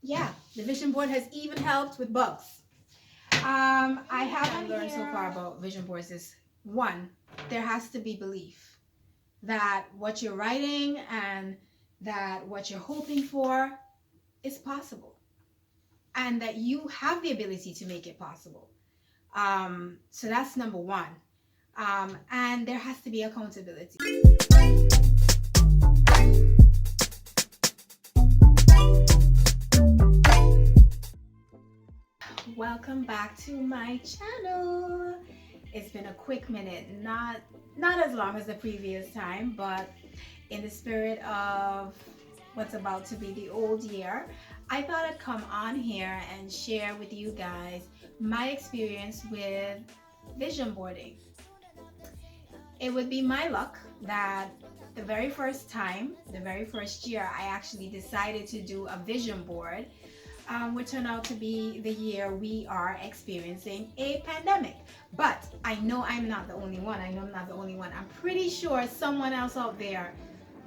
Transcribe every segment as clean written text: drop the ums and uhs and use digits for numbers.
yeah, the vision board has even helped with bugs. I haven't learned so far about vision boards is one, there has to be belief that what you're writing and that what you're hoping for is possible and that you have the ability to make it possible. So that's number one. And there has to be accountability. Welcome back to my channel. It's been a quick minute, not as long as the previous time, but in the spirit of what's about to be the old year, I thought I'd come on here and share with you guys my experience with vision boarding. It would be my luck that the very first time, the very first year, I actually decided to do a vision board, would turn out to be the year we are experiencing a pandemic. But I know I'm not the only one. I'm pretty sure someone else out there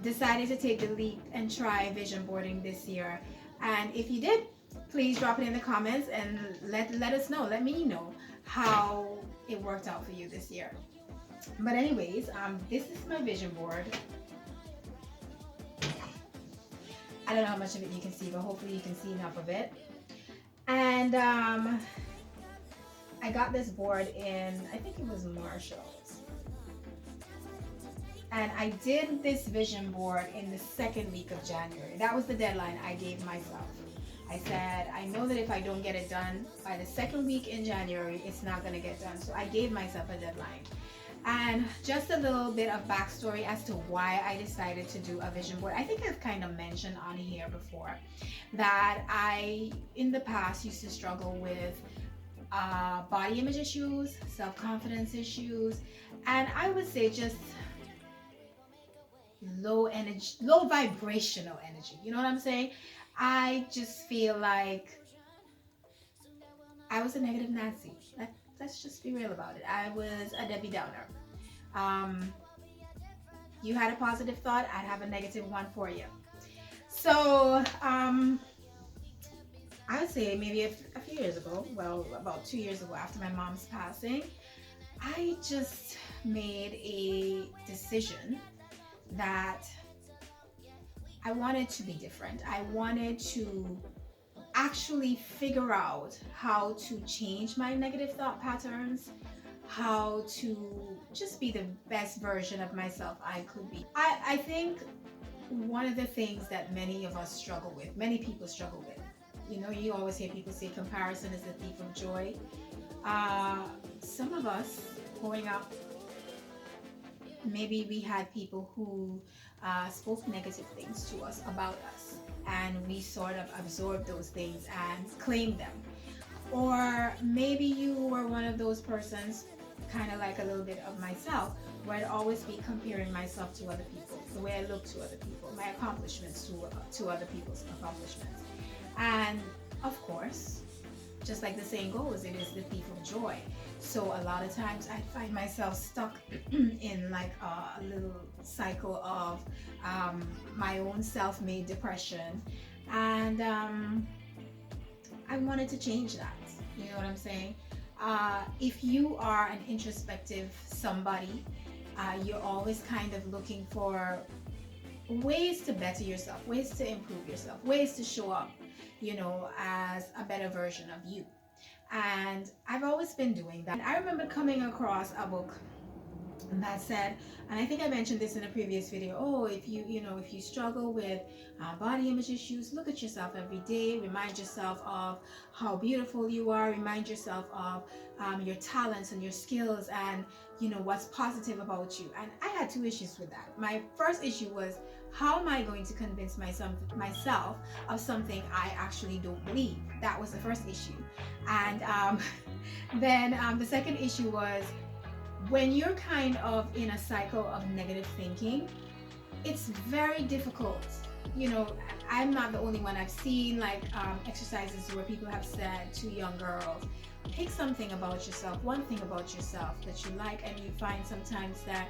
decided to take the leap and try vision boarding this year. And if you did, please drop it in the comments and let us know. Let me know how it worked out for you this year. But anyways, this is my vision board. I don't know how much of it you can see, but hopefully you can see enough of it. And I got this board in, I think it was Marshall's. And I did this vision board in the second week of January. That was the deadline I gave myself. I said, I know that if I don't get it done by the second week in January, it's not going to get done. So I gave myself a deadline. And just a little bit of backstory as to why I decided to do a vision board. I think I've kind of mentioned on here before that I, in the past, used to struggle with body image issues, self-confidence issues, and I would say just low energy, low vibrational energy. You know what I'm saying? I just feel like I was a negative Nancy. Let's just be real about it. I was a Debbie Downer. You had a positive thought, I'd have a negative one for you. So I would say maybe a few years ago, well, about 2 years ago after my mom's passing, I just made a decision that I wanted to be different. I wanted to actually figure out how to change my negative thought patterns, how to just be the best version of myself I could be. I think one of the things that many of us struggle with, many people struggle with, you know, you always hear people say comparison is the thief of joy. Some of us growing up, maybe we had people who spoke negative things to us about us, and we sort of absorbed those things and claimed them. Or maybe you were one of those persons, kind of like a little bit of myself, where I'd always be comparing myself to other people, the way I look to other people, my accomplishments to other people's accomplishments. And of course, just like the saying goes, it is the thief of joy. So a lot of times I find myself stuck in like a little cycle of my own self-made depression, and I wanted to change that. You know what I'm saying? If you are an introspective somebody, you're always kind of looking for ways to better yourself, ways to improve yourself, ways to show up, you know, as a better version of you. And I've always been doing that. And I remember coming across a book that said, and I think I mentioned this in a previous video, oh, if you struggle with body image issues, look at yourself every day, remind yourself of how beautiful you are, remind yourself of your talents and your skills, and you know what's positive about you. And I had two issues with that. My first issue was, how am I going to convince myself of something I actually don't believe? That was the first issue. And then the second issue was, when you're kind of in a cycle of negative thinking, it's very difficult. You know, I'm not the only one. I've seen like exercises where people have said to young girls, pick something about yourself, one thing about yourself that you like, and you find sometimes that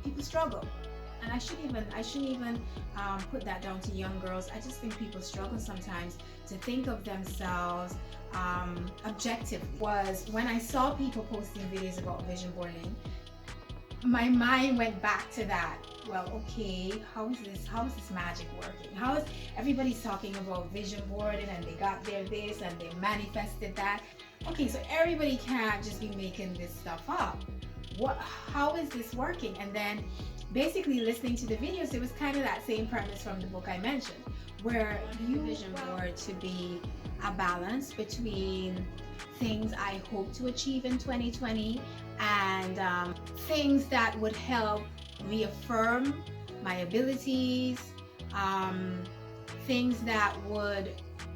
people struggle. and I shouldn't even put that down to young girls. I just think people struggle sometimes to think of themselves objectively. Was when I saw people posting videos about vision boarding, my mind went back to that. Well, okay, how is this magic working? How is everybody's talking about vision boarding and they got their this and they manifested that? Okay, so everybody can't just be making this stuff up. How is this working? And then basically listening to the videos, it was kind of that same premise from the book I mentioned, where you vision board to be a balance between things I hope to achieve in 2020 and things that would help reaffirm my abilities, things that would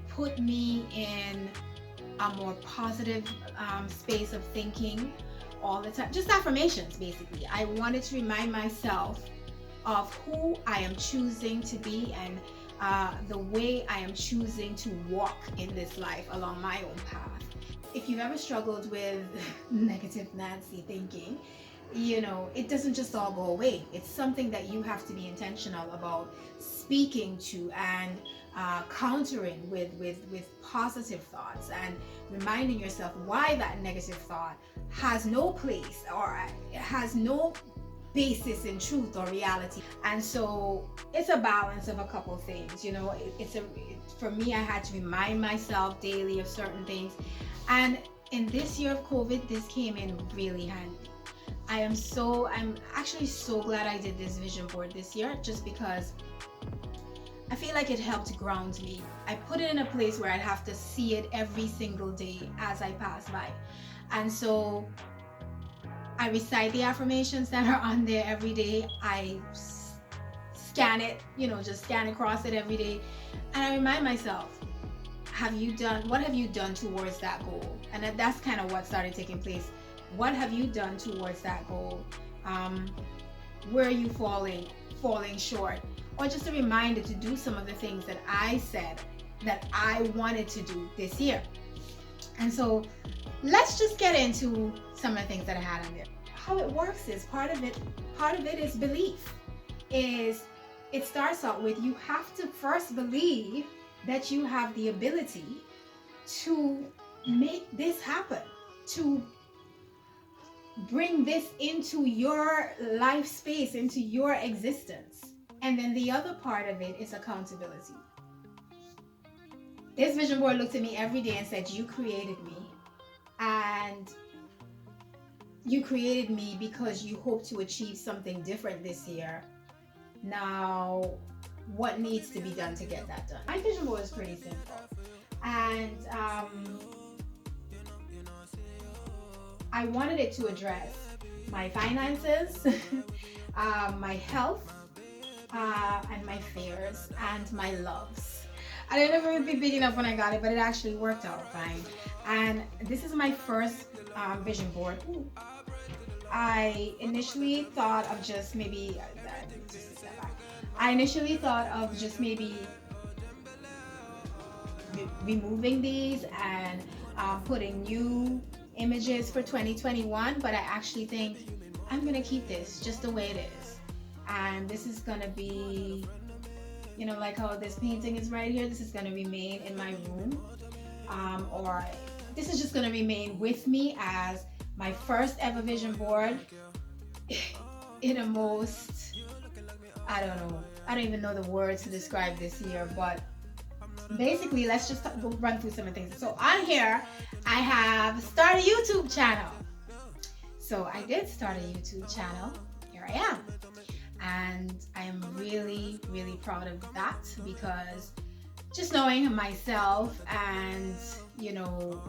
put me in a more positive space of thinking all the time. Just affirmations, basically. I wanted to remind myself of who I am choosing to be and the way I am choosing to walk in this life along my own path. If you've ever struggled with negative Nancy thinking, you know, it doesn't just all go away. It's something that you have to be intentional about speaking to and countering with positive thoughts and reminding yourself why that negative thought has no place or it has no basis in truth or reality. And so it's a balance of a couple things, you know. For me, I had to remind myself daily of certain things, and in this year of COVID, this came in really handy. I'm actually so glad I did this vision board this year, just because I feel like it helped ground me. I put it in a place where I'd have to see it every single day as I pass by. And so I recite the affirmations that are on there every day. I scan it, you know, just scan across it every day. And I remind myself, what have you done towards that goal? And that's kind of what started taking place. What have you done towards that goal? Where are you falling short? Or just a reminder to do some of the things that I said that I wanted to do this year. And so let's just get into some of the things that I had on there. How it works is part of it is belief. It starts out with, you have to first believe that you have the ability to make this happen, to bring this into your life space, into your existence. And then the other part of it is accountability. This vision board looked at me every day and said, you created me. And you created me because you hope to achieve something different this year. Now, what needs to be done to get that done? My vision board is pretty simple. And I wanted it to address my finances, my health, and my fears, and my loves. I didn't know if it would be big enough when I got it, but it actually worked out fine. And this is my first vision board. I initially thought of just maybe, removing these and putting new images for 2021, but I actually think I'm gonna keep this just the way it is. And this is gonna be, you know, like how this painting is right here, this is gonna remain in my room, or this is just gonna remain with me as my first ever vision board in a most, I don't even know the words to describe this year, but basically let's just go run through some of the things. So on here I have start a YouTube channel. So I did start a YouTube channel. Here I am. And I am really, really proud of that, because just knowing myself and, you know,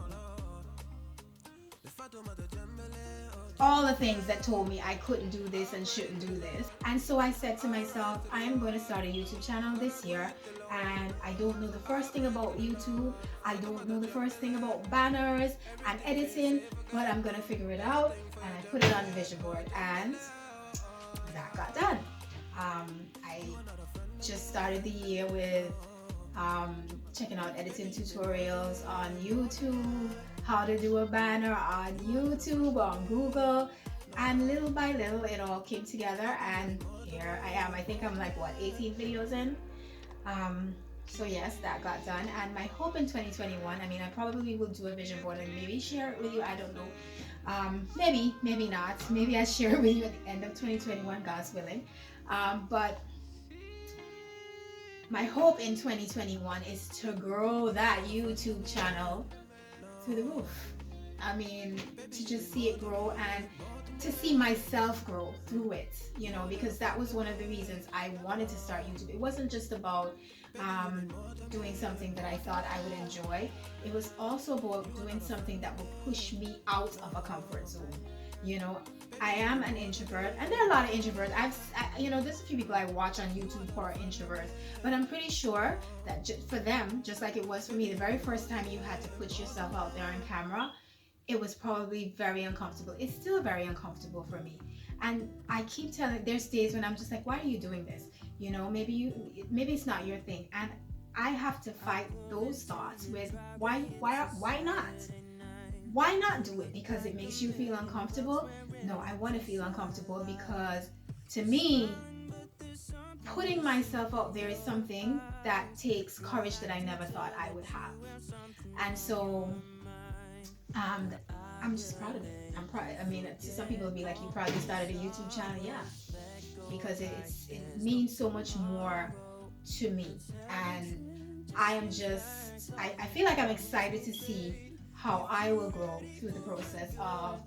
all the things that told me I couldn't do this and shouldn't do this. And so I said to myself, I am going to start a YouTube channel this year, and I don't know the first thing about YouTube. I don't know the first thing about banners and editing, but I'm going to figure it out. And I put it on the vision board, and that got done. I just started the year with checking out editing tutorials on YouTube, how to do a banner on YouTube, on Google, and little by little it all came together, and here year. I think I'm like, what, 18 videos in? So yes, that got done. And my hope in 2021, I mean, I probably will do a vision board and maybe share it with you. I don't know. Maybe not. Maybe I'll share it with you at the end of 2021, God's willing. But my hope in 2021 is to grow that YouTube channel through the roof. I mean, to just see it grow and to see myself grow through it, you know, because that was one of the reasons I wanted to start YouTube. It wasn't just about doing something that I thought I would enjoy. It was also about doing something that would push me out of a comfort zone. You know, I am an introvert, and there are a lot of introverts. You know, there's a few people I watch on YouTube who are introverts, but I'm pretty sure that for them, just like it was for me, the very first time you had to put yourself out there on camera, it was probably very uncomfortable. It's still very uncomfortable for me. And I keep telling, there's days when I'm just like, why are you doing this? You know, maybe it's not your thing. And I have to fight those thoughts with why not? Why not do it? Because it makes you feel uncomfortable? No, I want to feel uncomfortable because to me, putting myself out there is something that takes courage that I never thought I would have. And so I'm just proud of it. I'm proud. I mean, to some people it'll be like, you probably started a YouTube channel. Yeah, because it means so much more to me. And I am just, I feel like I'm excited to see how I will grow through the process of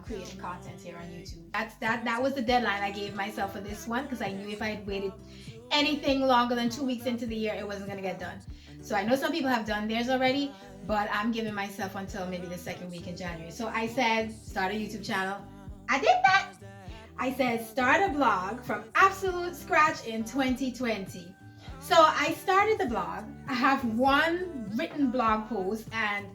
creating content here on YouTube. That was the deadline I gave myself for this one, because I knew if I had waited anything longer than 2 weeks into the year, it wasn't gonna get done. So I know some people have done theirs already, but I'm giving myself until maybe the second week in January. So I said, start a YouTube channel. I did that. I said, start a blog from absolute scratch in 2020. So I started the blog. I have one written blog post and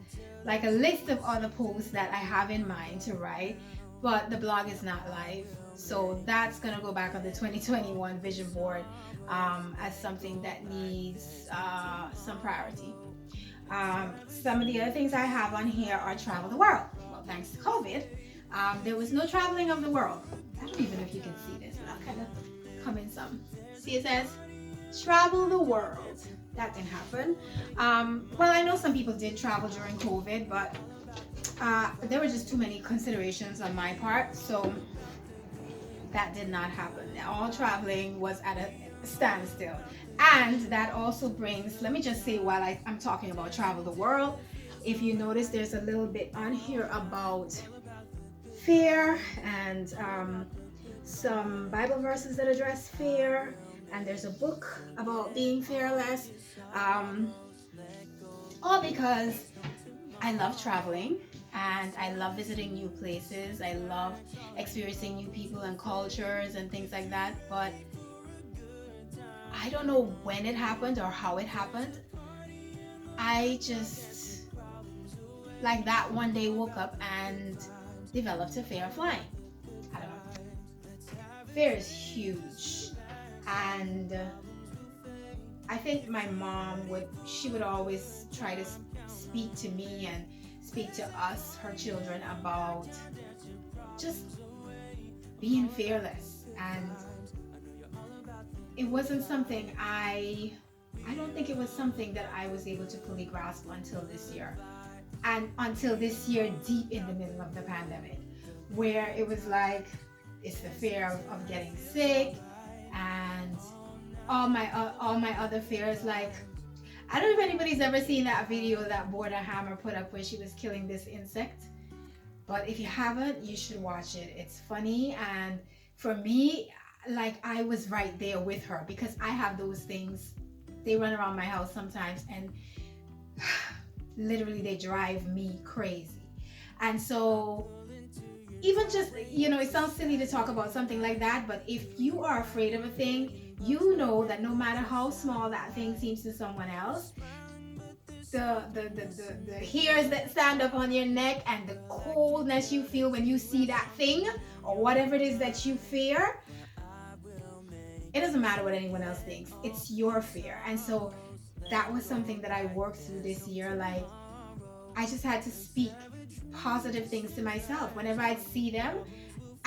like a list of other posts that I have in mind to write, but the blog is not live. So that's gonna go back on the 2021 vision board as something that needs some priority. Some of the other things I have on here are travel the world. Well, thanks to COVID, there was no traveling of the world. I don't even know if you can see this, but I'll kind of come in some. See, it says travel the world. That didn't happen. Well, I know some people did travel during COVID, but there were just too many considerations on my part, so that did not happen. All traveling was at a standstill. And that also brings, let me just say while I'm talking about travel the world, if you notice there's a little bit on here about fear and some Bible verses that address fear, and there's a book about being fearless, all because I love traveling and I love visiting new places. I love experiencing new people and cultures and things like that, but I don't know when it happened or how it happened. I just, like that one day woke up and developed a fear of flying. I don't know. Fear is huge. And I think my mom would always try to speak to me and speak to us, her children, about just being fearless. And it wasn't something I don't think it was something that I was able to fully grasp until this year. And until this year, deep in the middle of the pandemic, where it was like, it's the fear of getting sick and all my other fears. Like, I don't know if anybody's ever seen that video that Border Hammer put up where she was killing this insect, but if you haven't, you should watch it. It's funny, and for me, like, I was right there with her because I have those things. They run around my house sometimes and literally they drive me crazy. And so even just, you know, it sounds silly to talk about something like that, but if you are afraid of a thing, you know that no matter how small that thing seems to someone else, the hairs that stand up on your neck and the coldness you feel when you see that thing or whatever it is that you fear, it doesn't matter what anyone else thinks. It's your fear. And so that was something that I worked through this year. Like, I just had to speak positive things to myself whenever I'd see them.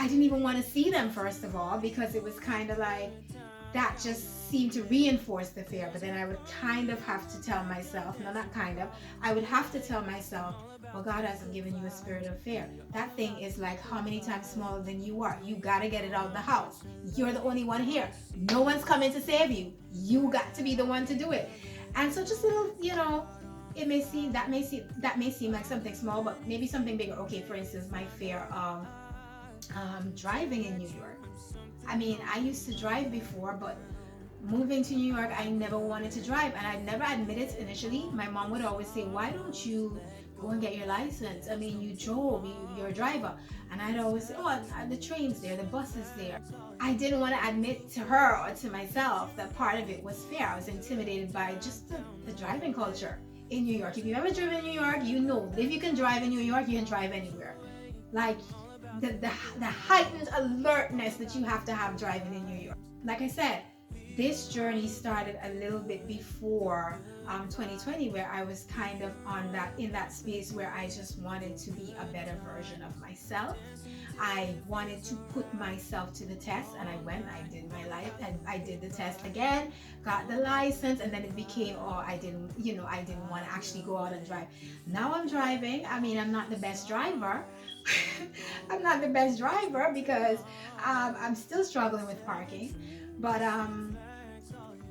I didn't even want to see them, first of all, because it was kind of like that just seemed to reinforce the fear. But then I would kind of have to tell myself, no, not kind of, I would have to tell myself, well, God hasn't given you a spirit of fear. That thing is like how many times smaller than you are. You got to get it out of the house. You're the only one here. No one's coming to save you. You got to be the one to do it. And so just a little, it may seem, that may seem like something small, but maybe something bigger. Okay, for instance, my fear of driving in New York. I mean, I used to drive before, but moving to New York, I never wanted to drive, and I never admitted initially. My mom would always say, why don't you go and get your license? I mean, you drove, you're a driver. And I'd always say, oh, the train's there, the bus is there. I didn't want to admit to her or to myself that part of it was fear. I was intimidated by just the driving culture in New York. If you've ever driven in New York, you know if you can drive in New York, you can drive anywhere. Like the heightened alertness that you have to have driving in New York. Like I said, this journey started a little bit before 2020, where I was kind of in that space where I just wanted to be a better version of myself. I wanted to put myself to the test, and I did my life, and I did the test again, got the license, and then it became, I didn't want to actually go out and drive. Now I'm driving. I mean, I'm not the best driver. I'm not the best driver because I'm still struggling with parking, but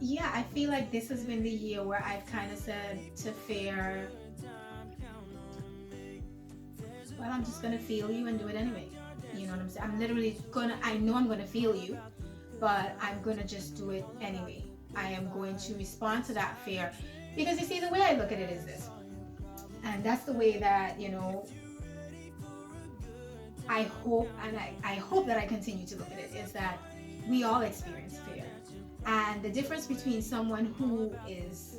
yeah, I feel like this has been the year where I've kind of said to fear, well, I'm just gonna feel you and do it anyway. You know what I'm saying? I'm literally I know I'm gonna feel you, but I'm gonna just do it anyway. I am going to respond to that fear, because you see, the way I look at it is this, and that's the way that, I hope, and I hope that I continue to look at it, is that we all experience fear. And the difference between someone who is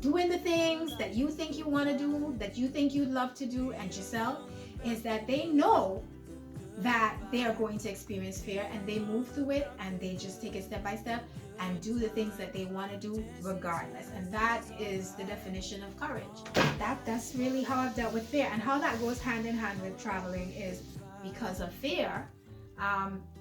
doing the things that you think you want to do, that you think you'd love to do, and yourself, is that they know that they are going to experience fear, and they move through it, and they just take it step by step and do the things that they want to do regardless. And that is the definition of courage. That's really how I've dealt with fear, and how that goes hand in hand with traveling is because of fear.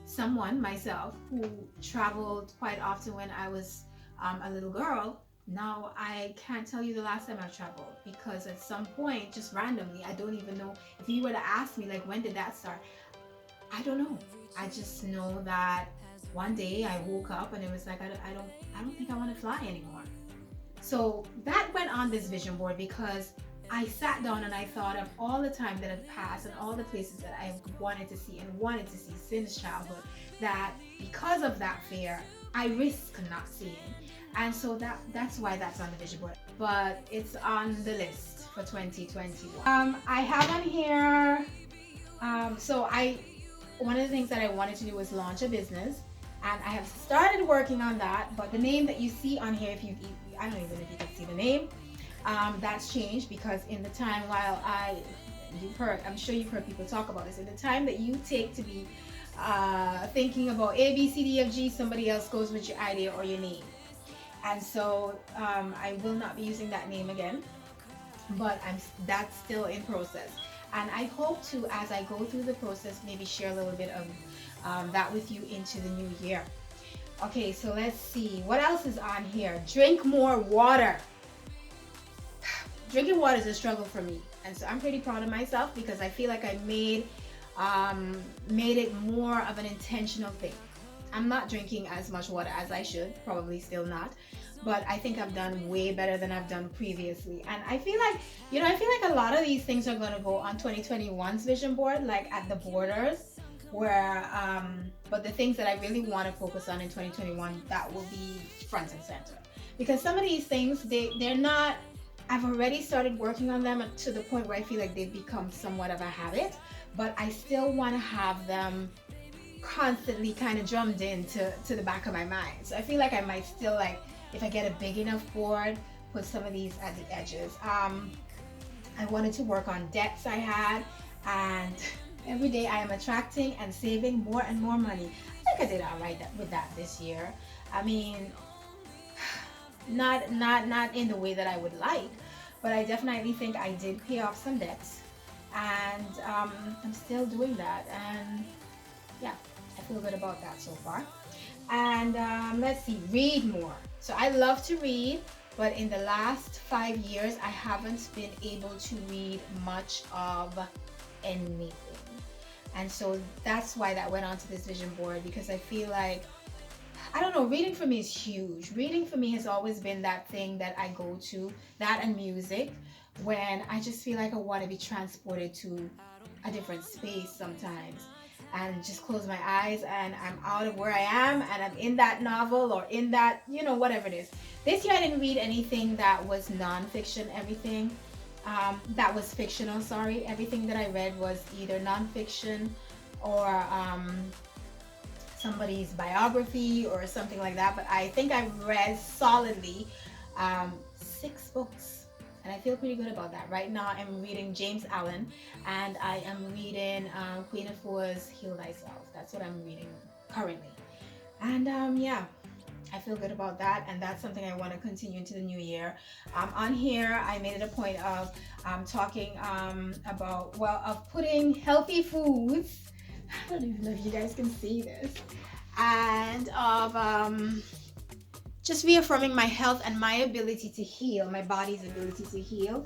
Someone, myself, who traveled quite often when I was a little girl, now I can't tell you the last time I've traveled, because at some point, just randomly, I don't even know. If you were to ask me, like, when did that start? I don't know. I just know that one day I woke up and it was like, I don't think I want to fly anymore. So that went on this vision board, because I sat down and I thought of all the time that had passed and all the places that I wanted to see since childhood, that because of that fear, I risk not seeing. And so that's why that's on the vision board. But it's on the list for 2021. I have on here, one of the things that I wanted to do was launch a business, and I have started working on that. But the name that you see on here, I don't even know if you can see the name, that's changed, because in the time while I'm sure you've heard people talk about this, in the time that you take to be thinking about A, B, C, D, F, G, somebody else goes with your idea or your name. And so I will not be using that name again, but that's still in process. And I hope to, as I go through the process, maybe share a little bit of that with you into the new year. Okay, so let's see. What else is on here? Drink more water. Drinking water is a struggle for me. And so I'm pretty proud of myself, because I feel like I made it more of an intentional thing. I'm not drinking as much water as I should, probably still not, but I think I've done way better than I've done previously. And I feel like, a lot of these things are going to go on 2021's vision board, like at the borders, where, but the things that I really want to focus on in 2021, that will be front and center. Because some of these things, they're not, I've already started working on them to the point where I feel like they've become somewhat of a habit, but I still want to have them constantly kind of drummed into the back of my mind. So I feel like I might still, like, if I get a big enough board, put some of these at the edges. I wanted to work on debts I had, and every day I am attracting and saving more and more money. I think I did all right with that this year. I mean, not in the way that I would like, but I definitely think I did pay off some debts, and I'm still doing that. And yeah, I feel good about that so far. And let's see, read more. So I love to read, but in the last 5 years, I haven't been able to read much of anything. And so that's why that went onto this vision board, because I feel like, I don't know, reading for me is huge. Reading for me has always been that thing that I go to, that and music, when I just feel like I want to be transported to a different space sometimes, and just close my eyes and I'm out of where I am and I'm in that novel or in that, whatever it is. This year I didn't read anything that was nonfiction. Everything that was fictional, sorry, everything that I read was either nonfiction or somebody's biography or something like that. But I think I've read solidly 6 books, and I feel pretty good about that. Right now I'm reading James Allen, and I am reading Queen Afua's Heal Thyself. That's what I'm reading currently. And yeah, I feel good about that, and that's something I want to continue into the new year. On here, I made it a point of talking about, well, of putting healthy foods. I don't even know if you guys can see this, and of just reaffirming my health and my ability to heal, my body's ability to heal.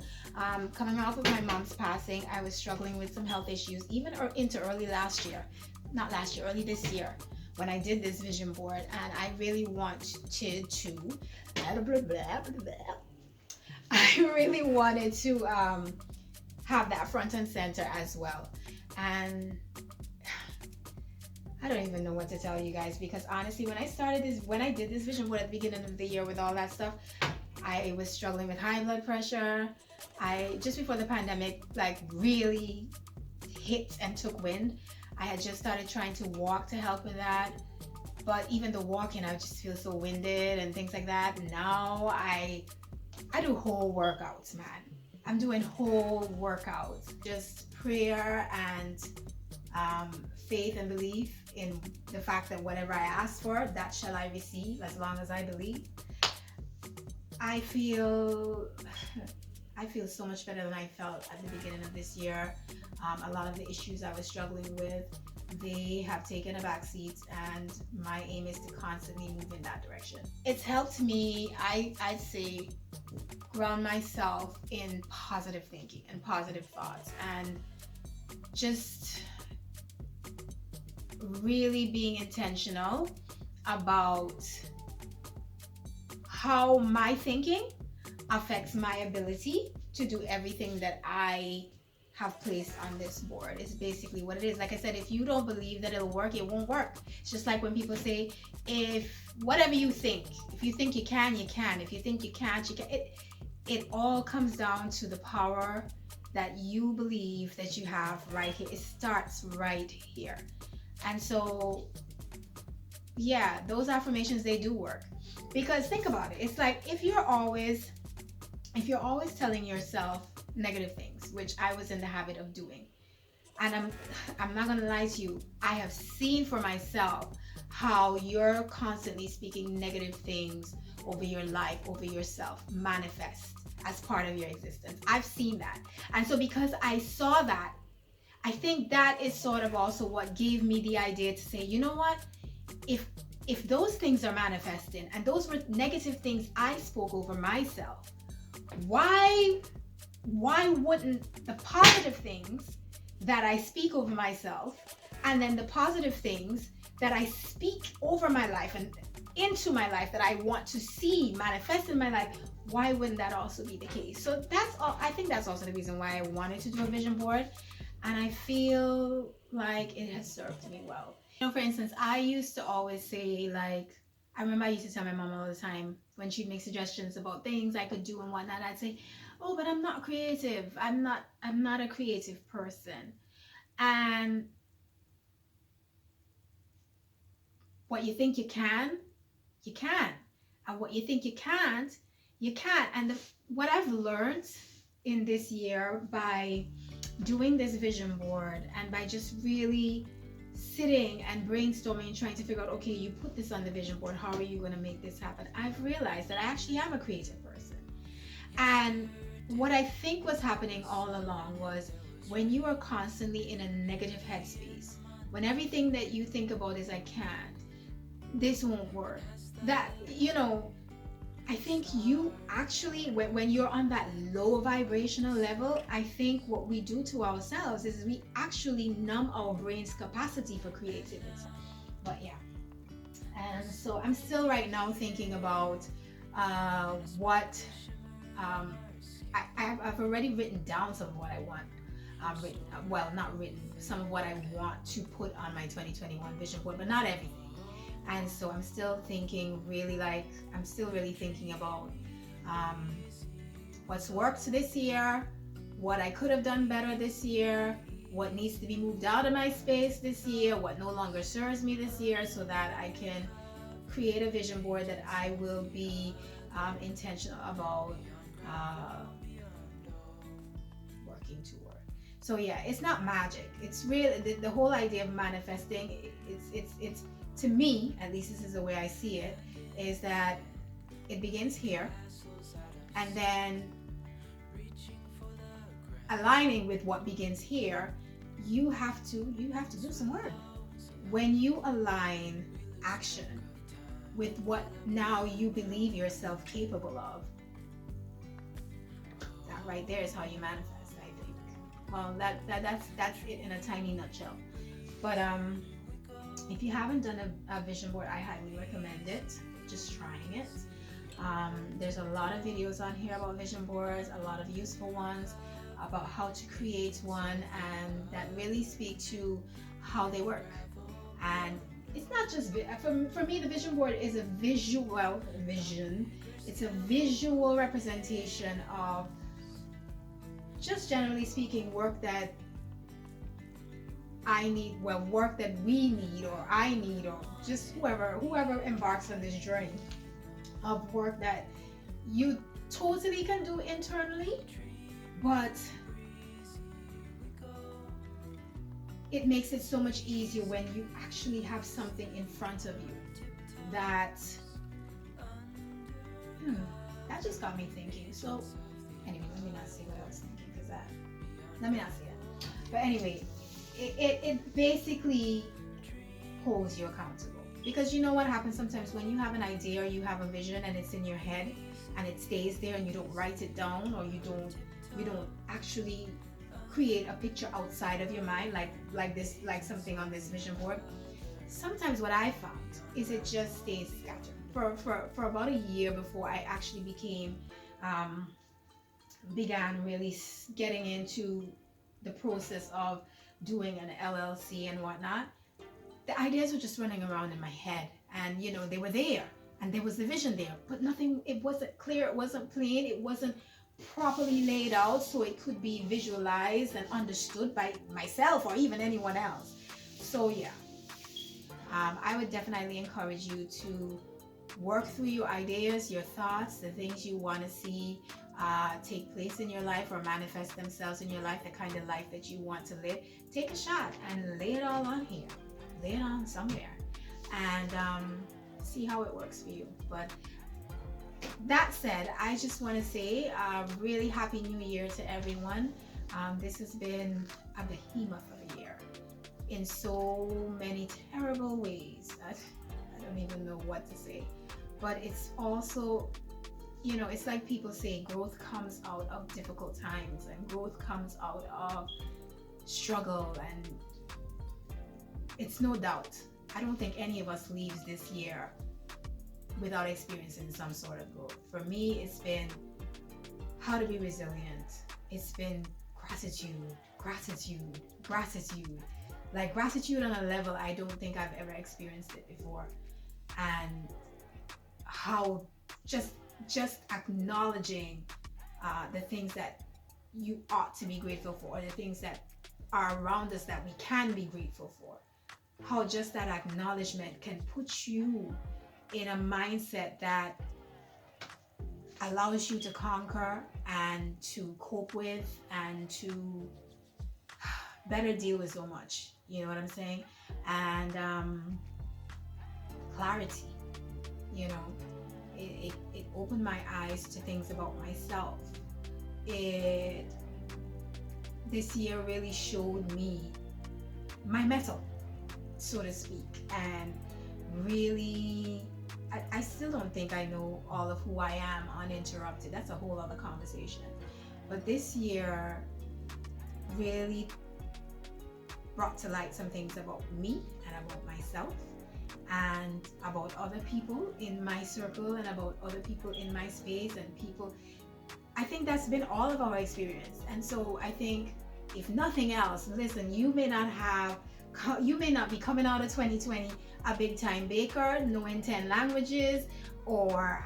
Coming off of my mom's passing, I was struggling with some health issues, even into early last year, not last year, early this year, when I did this vision board, and I really wanted to, blah, blah, blah, blah, blah. I really wanted to have that front and center as well. And I don't even know what to tell you guys, because honestly, when I did this vision board at the beginning of the year with all that stuff, I was struggling with high blood pressure. I just before the pandemic like really hit and took wind, I had just started trying to walk to help with that. But even the walking, I just feel so winded and things like that. Now I do whole workouts, man. I'm doing whole workouts, just prayer and faith and belief in the fact that whatever I ask for, that shall I receive, as long as I believe. I feel so much better than I felt at the beginning of this year. A lot of the issues I was struggling with, they have taken a back seat, and my aim is to constantly move in that direction. It's helped me, I'd say, ground myself in positive thinking and positive thoughts, and just really being intentional about how my thinking affects my ability to do everything that I have placed on this board. It's basically what it is. Like I said, if you don't believe that it'll work, it won't work. It's just like when people say, if whatever you think, if you think you can, you can. If you think you can't, you can. It all comes down to the power that you believe that you have right here. It starts right here. And so, yeah, those affirmations, they do work. Because think about it. It's like if you're always telling yourself negative things, which I was in the habit of doing. And I'm not gonna lie to you, I have seen for myself how you're constantly speaking negative things over your life, over yourself, manifest as part of your existence. I've seen that. And so because I saw that, I think that is sort of also what gave me the idea to say, you know what? If those things are manifesting and those were negative things I spoke over myself, why wouldn't the positive things that I speak over myself, and then the positive things that I speak over my life and into my life that I want to see manifest in my life, why wouldn't that also be the case? So that's all. I think that's also the reason why I wanted to do a vision board, and I feel like it has served me well. For instance, I used to always say, like, I remember I used to tell my mom all the time when she'd make suggestions about things I could do and whatnot, I'd say, oh, but I'm not creative. I'm not a creative person. And what you think you can, you can. And what you think you can't, you can't. And what I've learned in this year by doing this vision board and by just really sitting and brainstorming and trying to figure out, okay, you put this on the vision board, how are you going to make this happen? I've realized that I actually am a creative person. And what I think was happening all along was when you are constantly in a negative headspace, when everything that you think about is I can't, this won't work, that, you know, I think you actually, when you're on that low vibrational level, I think what we do to ourselves is we actually numb our brain's capacity for creativity. But yeah, and so I'm still right now thinking about what I've already written down some of what I want. Written, well, not written, some of what I want to put on my 2021 vision board, but not everything. And so I'm still thinking I'm still really thinking about what's worked this year, what I could have done better this year, what needs to be moved out of my space this year, what no longer serves me this year, so that I can create a vision board that I will be intentional about working toward. So yeah, it's not magic. It's really the whole idea of manifesting. It's to me, at least this is the way I see it, is that it begins here, and then aligning with what begins here, you have to do some work. When you align action with what now you believe yourself capable of, that right there is how you manifest, I think. Well, that's it in a tiny nutshell. But if you haven't done a vision board, I highly recommend it. Just trying it. There's a lot of videos on here about vision boards, a lot of useful ones about how to create one, and that really speak to how they work. And it's not just for me, the vision board is a visual vision. It's a visual representation of, just generally speaking, work that I need, well, work that we need, or I need, or just whoever embarks on this journey of work that you totally can do internally, but it makes it so much easier when you actually have something in front of you that that just got me thinking. So anyway, let me not say what I was thinking, because let me not say that. But anyway, it basically holds you accountable, because you know what happens sometimes when you have an idea or you have a vision and it's in your head and it stays there and you don't write it down, or you don't actually create a picture outside of your mind, like this, like something on this vision board. Sometimes what I found is it just stays scattered for about a year before I actually began really getting into the process of doing an LLC and whatnot. The ideas were just running around in my head, and you know, they were there, and there was the vision there, but nothing, it wasn't clear, it wasn't plain, it wasn't properly laid out so it could be visualized and understood by myself or even anyone else. So yeah, I would definitely encourage you to work through your ideas, your thoughts, the things you want to see take place in your life or manifest themselves in your life, the kind of life that you want to live. Take a shot and lay it all on here, lay it on somewhere, and see how it works for you. But that said, I just want to say really happy new year to everyone. This has been a behemoth of a year in so many terrible ways. I don't even know what to say, but it's also, you know, it's like people say, growth comes out of difficult times, and growth comes out of struggle, and it's no doubt, I don't think any of us leaves this year without experiencing some sort of growth. For me, it's been how to be resilient. It's been gratitude, like gratitude on a level I don't think I've ever experienced it before. And how just acknowledging the things that you ought to be grateful for, or the things that are around us that we can be grateful for. How just that acknowledgement can put you in a mindset that allows you to conquer and to cope with and to better deal with so much. You know what I'm saying? And clarity, you know, it opened my eyes to things about myself. This year really showed me my metal. so to speak, and really, I still don't think I know all of who I am uninterrupted. That's a whole other conversation. But this year really brought to light some things about me and about myself and about other people in my circle and about other people in my space and people. I think that's been all of our experience. And so I think, if nothing else, listen, you may not be coming out of 2020 a big time baker, knowing 10 languages, or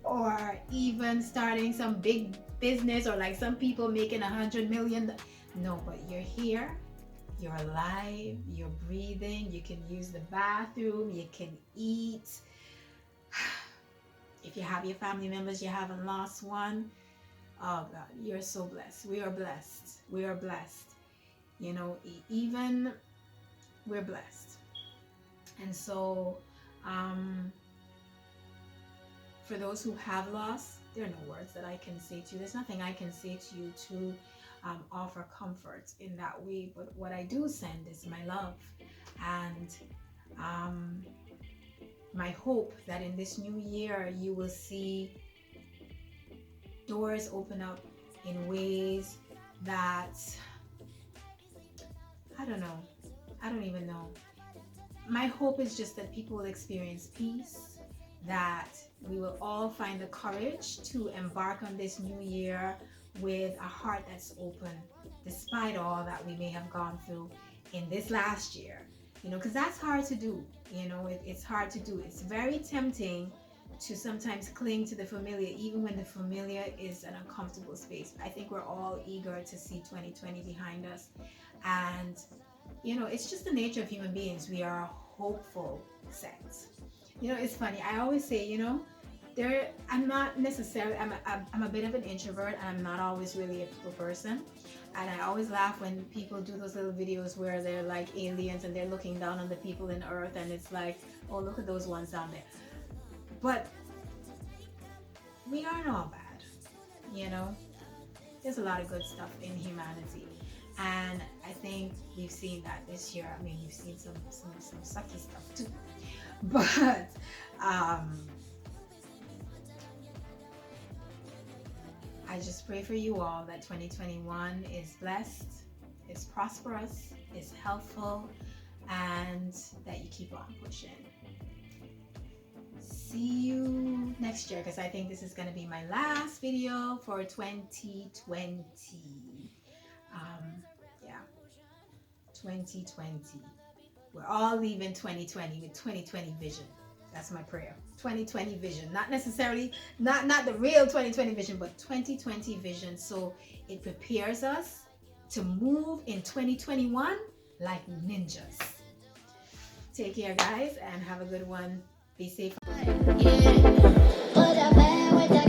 or even starting some big business, or like some people making 100 million. No, but you're here, you're alive, you're breathing, you can use the bathroom, you can eat. If you have your family members, you haven't lost one. Oh God, you're so blessed. We are blessed. We are blessed. You know, even we're blessed. And so, for those who have lost, there are no words that I can say to you. There's nothing I can say to you to offer comfort in that way. But what I do send is my love. And my hope that in this new year, you will see doors open up in ways that, I don't know. I don't even know. My hope is just that people will experience peace, that we will all find the courage to embark on this new year with a heart that's open, despite all that we may have gone through in this last year. You know, because that's hard to do. You know, it's hard to do. It's very tempting to sometimes cling to the familiar, even when the familiar is an uncomfortable space. I think we're all eager to see 2020 behind us. And, you know, it's just the nature of human beings. We are a hopeful set. You know, it's funny. I always say, you know, I'm not necessarily, I'm a bit of an introvert, and I'm not always really a people person. And I always laugh when people do those little videos where they're like aliens and they're looking down on the people in Earth, and it's like, oh, look at those ones down there. But we aren't all bad, you know. There's a lot of good stuff in humanity, and I think we've seen that this year. I mean, we've seen some sucky stuff too, but I just pray for you all that 2021 is blessed, is prosperous, is helpful, and that you keep on pushing. See you next year, because I think this is going to be my last video for 2020. 2020. We're all leaving 2020 with 2020 vision. That's my prayer. 2020 vision, not necessarily, not the real 2020 vision, but 2020 vision. So it prepares us to move in 2021 like ninjas. Take care, guys, and have a good one. Be safe. Yeah.